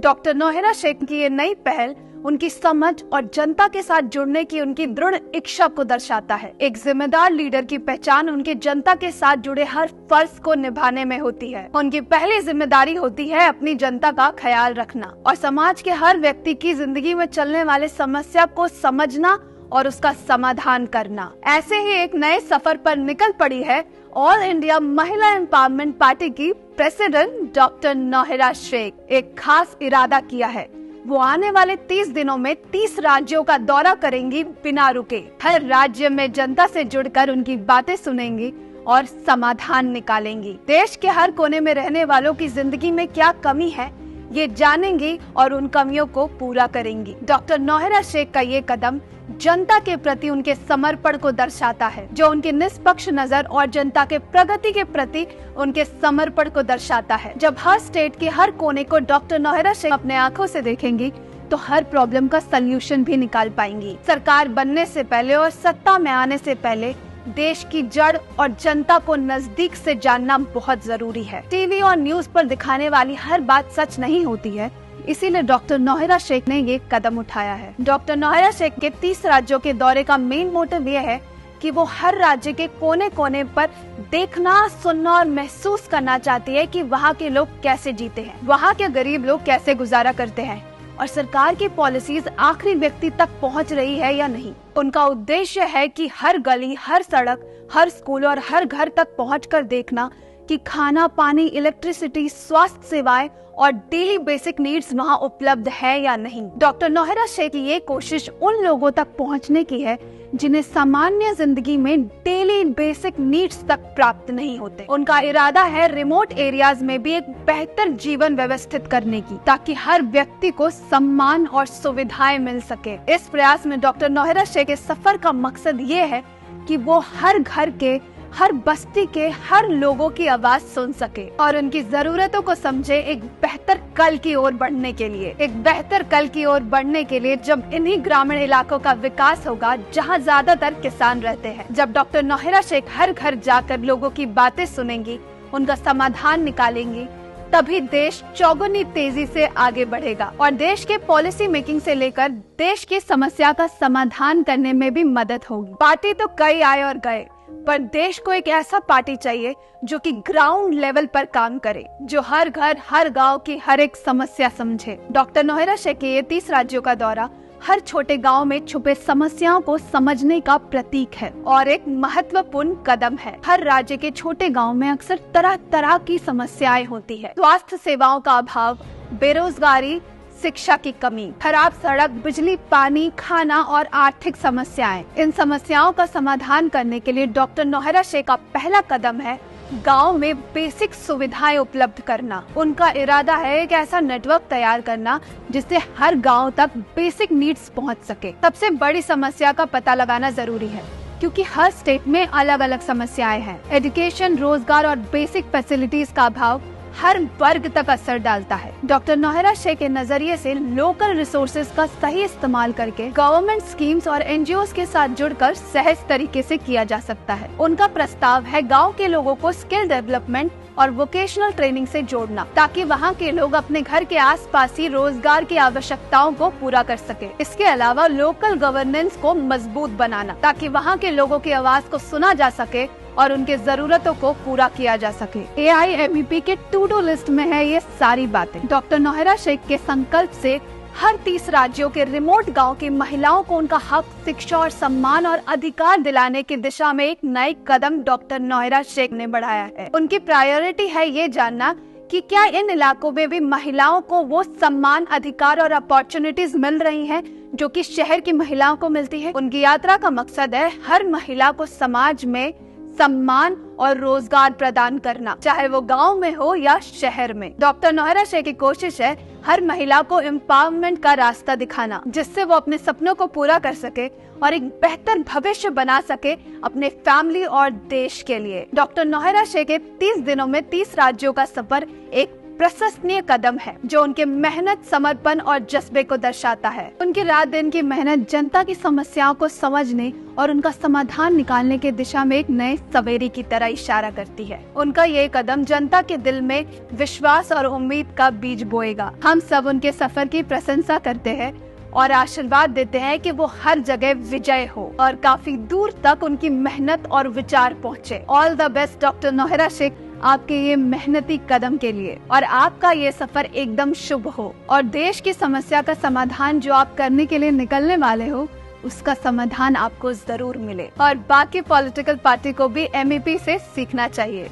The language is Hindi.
डॉक्टर नौहरा शेख की ये नई पहल उनकी समझ और जनता के साथ जुड़ने की उनकी दृढ़ इच्छा को दर्शाता है। एक जिम्मेदार लीडर की पहचान उनके जनता के साथ जुड़े हर फर्ज को निभाने में होती है। उनकी पहली जिम्मेदारी होती है अपनी जनता का ख्याल रखना और समाज के हर व्यक्ति की जिंदगी में चलने वाले समस्या को समझना और उसका समाधान करना। ऐसे ही एक नए सफर पर निकल पड़ी है ऑल इंडिया महिला एम्पावरमेंट पार्टी की प्रेसिडेंट डॉक्टर नौहरा शेख। एक खास इरादा किया है, वो आने वाले 30 दिनों में 30 राज्यों का दौरा करेंगी बिना रुके। हर राज्य में जनता से जुड़कर उनकी बातें सुनेंगी और समाधान निकालेंगी। देश के हर कोने में रहने वालों की जिंदगी में क्या कमी है ये जानेंगी और उन कमियों को पूरा करेंगी। डॉक्टर नौहरा शेख का ये कदम जनता के प्रति उनके समर्पण को दर्शाता है, जो उनकी निष्पक्ष नजर और जनता के प्रगति के प्रति उनके समर्पण को दर्शाता है। जब हर स्टेट के हर कोने को डॉक्टर नौहरा शेख अपने आंखों से देखेंगी तो हर प्रॉब्लम का सल्यूशन भी निकाल पाएंगी। सरकार बनने से पहले और सत्ता में आने से पहले देश की जड़ और जनता को नजदीक से जानना बहुत जरूरी है। टीवी और न्यूज पर दिखाने वाली हर बात सच नहीं होती है, इसीलिए डॉक्टर नौहरा शेख ने ये कदम उठाया है। डॉक्टर नौहरा शेख के 30 राज्यों के दौरे का मेन मोटिव ये है कि वो हर राज्य के कोने कोने पर देखना, सुनना और महसूस करना चाहती है कि वहाँ के लोग कैसे जीते हैं, वहाँ के गरीब लोग कैसे गुजारा करते हैं और सरकार की पॉलिसीज आखिरी व्यक्ति तक पहुँच रही है या नहीं। उनका उद्देश्य है कि हर गली, हर सड़क, हर स्कूल और हर घर तक पहुँचकर देखना कि खाना, पानी, इलेक्ट्रिसिटी, स्वास्थ्य सेवाएं और डेली बेसिक नीड्स वहाँ उपलब्ध है या नहीं। डॉक्टर नौहरा शेख की ये कोशिश उन लोगों तक पहुँचने की है जिन्हें सामान्य जिंदगी में डेली बेसिक नीड्स तक प्राप्त नहीं होते। उनका इरादा है रिमोट एरियाज में भी एक बेहतर जीवन व्यवस्थित करने की, ताकि हर व्यक्ति को सम्मान और सुविधाएं मिल सके। इस प्रयास में डॉक्टर नौहरा शेख के सफर का मकसद ये है कि वो हर घर के, हर बस्ती के हर लोगों की आवाज सुन सके और उनकी जरूरतों को समझे। एक बेहतर कल की ओर बढ़ने के लिए, जब इन्हीं ग्रामीण इलाकों का विकास होगा जहां ज्यादातर किसान रहते हैं। जब डॉक्टर नौहरा शेख हर घर जाकर लोगों की बातें सुनेंगी, उनका समाधान निकालेंगी, तभी देश चौगुनी तेजी से आगे बढ़ेगा और देश के पॉलिसी मेकिंग से लेकर देश की समस्या का समाधान करने में भी मदद होगी। पार्टी तो कई आए और गए, पर देश को एक ऐसा पार्टी चाहिए जो कि ग्राउंड लेवल पर काम करे, जो हर घर, हर गांव की हर एक समस्या समझे। डॉक्टर नौहरा शेख के 30 राज्यों का दौरा हर छोटे गांव में छुपे समस्याओं को समझने का प्रतीक है और एक महत्वपूर्ण कदम है। हर राज्य के छोटे गांव में अक्सर तरह तरह की समस्याएं होती है। स्वास्थ्य सेवाओं का अभाव, बेरोजगारी, शिक्षा की कमी, खराब सड़क, बिजली, पानी, खाना और आर्थिक समस्याएं। इन समस्याओं का समाधान करने के लिए डॉक्टर नौहरा शेख का पहला कदम है गांव में बेसिक सुविधाएं उपलब्ध करना। उनका इरादा है एक ऐसा नेटवर्क तैयार करना जिससे हर गांव तक बेसिक नीड्स पहुंच सके। सबसे बड़ी समस्या का पता लगाना जरूरी है, क्योंकि हर स्टेट में अलग अलग समस्याएं हैं। एजुकेशन, रोजगार और बेसिक फैसिलिटीज का अभाव हर वर्ग तक असर डालता है। डॉक्टर नौहरा शेख के नजरिए से लोकल रिसोर्सेज का सही इस्तेमाल करके गवर्नमेंट स्कीम्स और एनजीओज के साथ जुड़कर सहज तरीके से किया जा सकता है। उनका प्रस्ताव है गांव के लोगों को स्किल डेवलपमेंट और वोकेशनल ट्रेनिंग से जोड़ना, ताकि वहां के लोग अपने घर के आसपास ही रोजगार की आवश्यकताओं को पूरा कर सके। इसके अलावा लोकल गवर्नेंस को मजबूत बनाना, ताकि वहां के लोगों की आवाज को सुना जा सके और उनके जरूरतों को पूरा किया जा सके। AIMEP के टू डू लिस्ट में है ये सारी बातें। डॉक्टर नौहरा शेख के संकल्प से हर 30 राज्यों के रिमोट गांव की महिलाओं को उनका हक, शिक्षा और सम्मान और अधिकार दिलाने की दिशा में एक नई कदम डॉक्टर नौहरा शेख ने बढ़ाया है। उनकी प्रायोरिटी है ये जानना कि क्या इन इलाकों में भी महिलाओं को वो सम्मान, अधिकार और अपॉर्चुनिटीज मिल रही हैं जो कि शहर की महिलाओं को मिलती है। उनकी यात्रा का मकसद है हर महिला को समाज में सम्मान और रोजगार प्रदान करना, चाहे वो गांव में हो या शहर में। डॉक्टर नौहरा शेख की कोशिश है हर महिला को एम्पावरमेंट का रास्ता दिखाना, जिससे वो अपने सपनों को पूरा कर सके और एक बेहतर भविष्य बना सके अपने फैमिली और देश के लिए। डॉक्टर नौहरा शेख के 30 दिनों में 30 राज्यों का सफर एक प्रशंसनीय कदम है जो उनके मेहनत, समर्पण और जज्बे को दर्शाता है। उनकी रात दिन की मेहनत जनता की समस्याओं को समझने और उनका समाधान निकालने की दिशा में एक नए सवेरे की तरह इशारा करती है। उनका ये कदम जनता के दिल में विश्वास और उम्मीद का बीज बोएगा। हम सब उनके सफर की प्रशंसा करते हैं और आशीर्वाद देते हैं कि वो हर जगह विजय हो और काफी दूर तक उनकी मेहनत और विचार पहुँचे। All the best doctor Nauhra Shaikh, आपके ये मेहनती कदम के लिए, और आपका ये सफर एकदम शुभ हो और देश की समस्या का समाधान जो आप करने के लिए निकलने वाले हो उसका समाधान आपको जरूर मिले और बाकी पॉलिटिकल पार्टी को भी MEP से सीखना चाहिए।